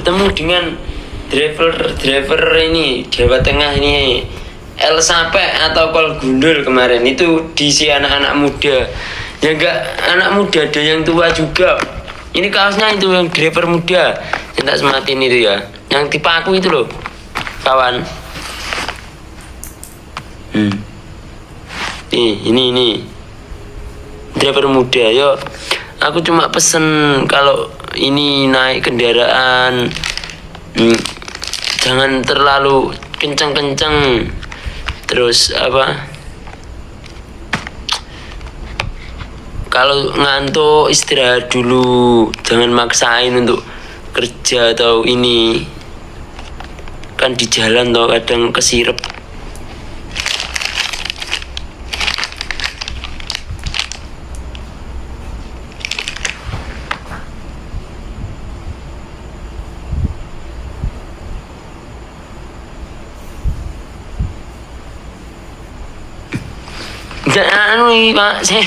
Bertemu dengan driver ini Jawa Tengah ini, El Sampai atau Kol Gundul kemarin itu diisi anak-anak muda. Ya enggak anak muda, ada yang tua juga. Ini kaosnya itu yang driver muda yang tak sematin itu ya, yang tipe aku itu loh kawan. Ini driver muda. Yo, aku cuma pesen kalau ini naik kendaraan jangan terlalu kencang-kencang, terus apa, kalau ngantuk istirahat dulu, jangan maksain untuk kerja atau ini, kan di jalan toh kadang kesirep. Anu ini Pak, saya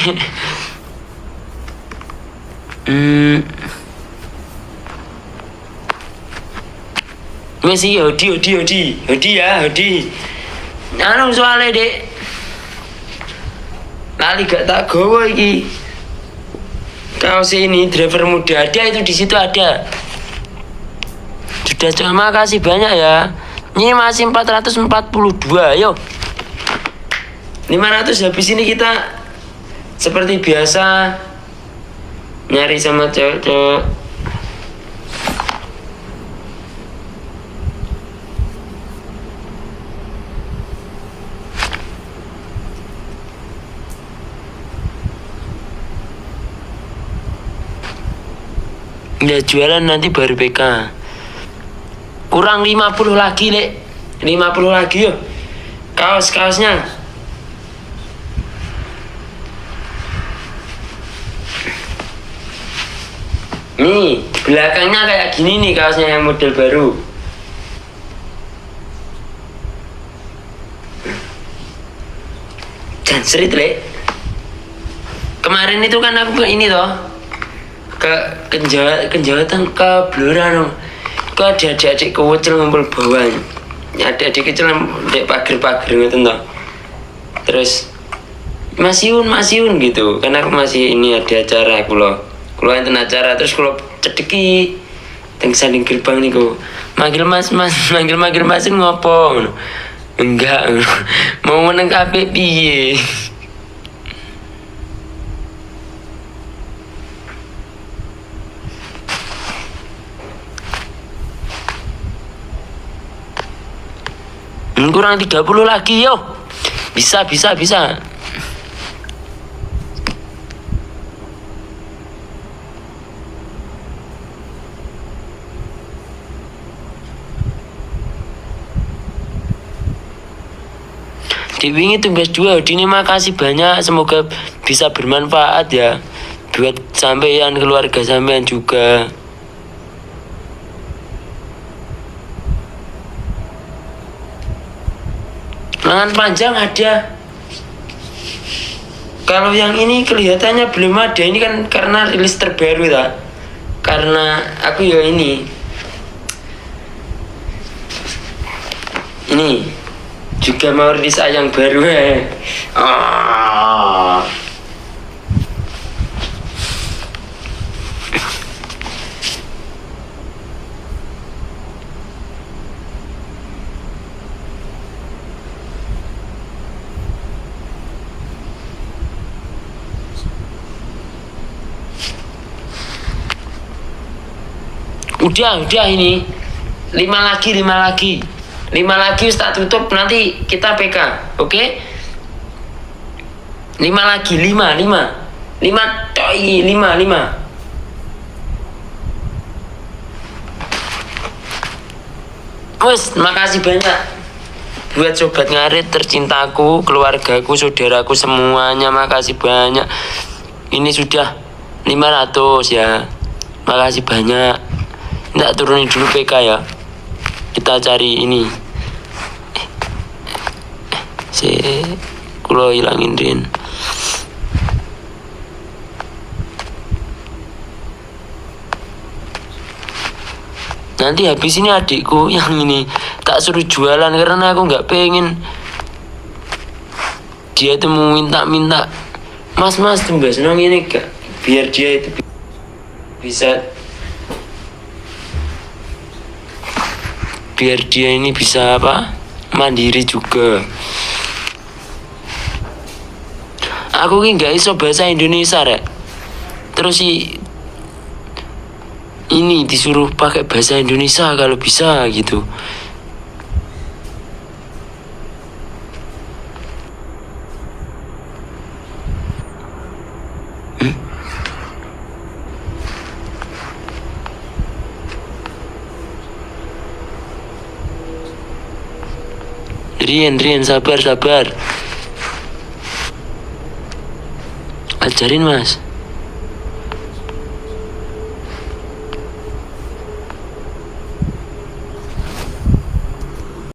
Messi Hodi ya. Anu soalnya dek lali gak tak gowo iki. Kaos ini driver muda ada itu, di situ ada. Sudah, terima kasih banyak ya. Ini masih 442. Yo, 500 habis ini kita seperti biasa nyari sama cewek-cewek. Ya jualan nanti baru PK. Kurang 50 lagi, Lek. 50 lagi yo. Kaos-kaosnya. Nih, belakangnya kayak gini nih kaosnya yang model baru. Dan serit, Lek. Kemarin itu kan aku ke ini toh, ke Kenjawatan, ke Blora no. Kok ada adik-adik kecil ngumpul bawah. Adik-adik kecil dek pager-pager gitu toh. Terus Masiun gitu. Karena aku masih ini ada acara aku loh. Kalau enten acara terus kalau cedeki teng sanding gerbang niku. Manggil mas ngopo? Enggak. Mau meneng kabeh piye? Kurang 30 lagi yo. Bisa. Diwingi tugas 2. Dini makasih banyak, semoga bisa bermanfaat ya buat sampean, keluarga sampean juga. Lengan panjang ada. Kalau yang ini kelihatannya belum ada. Ini kan karena rilis terbaru ya. Karena aku ya ini juga mau rilis yang baru ya. Udah ini 5 lagi tak tutup, nanti kita PK. Oke? 5 lagi 5 toi 5. Wes, makasih banyak buat sobat ngarit tercintaku, keluargaku, saudaraku semuanya, makasih banyak. Ini sudah 500 ya. Makasih banyak. Nggak turunin dulu PK ya. Kita cari ini. Kulo hilangin Din. Nanti habis ini adikku yang ini tak suruh jualan karena aku nggak pengen dia itu mau minta, mas tunggu senang ini gak, biar dia itu bisa, biar dia ini bisa apa, mandiri juga. Aku ini nggak iso bahasa Indonesia rek, terus si ini disuruh pakai bahasa Indonesia kalau bisa gitu. Rian sabar. Ajarin mas.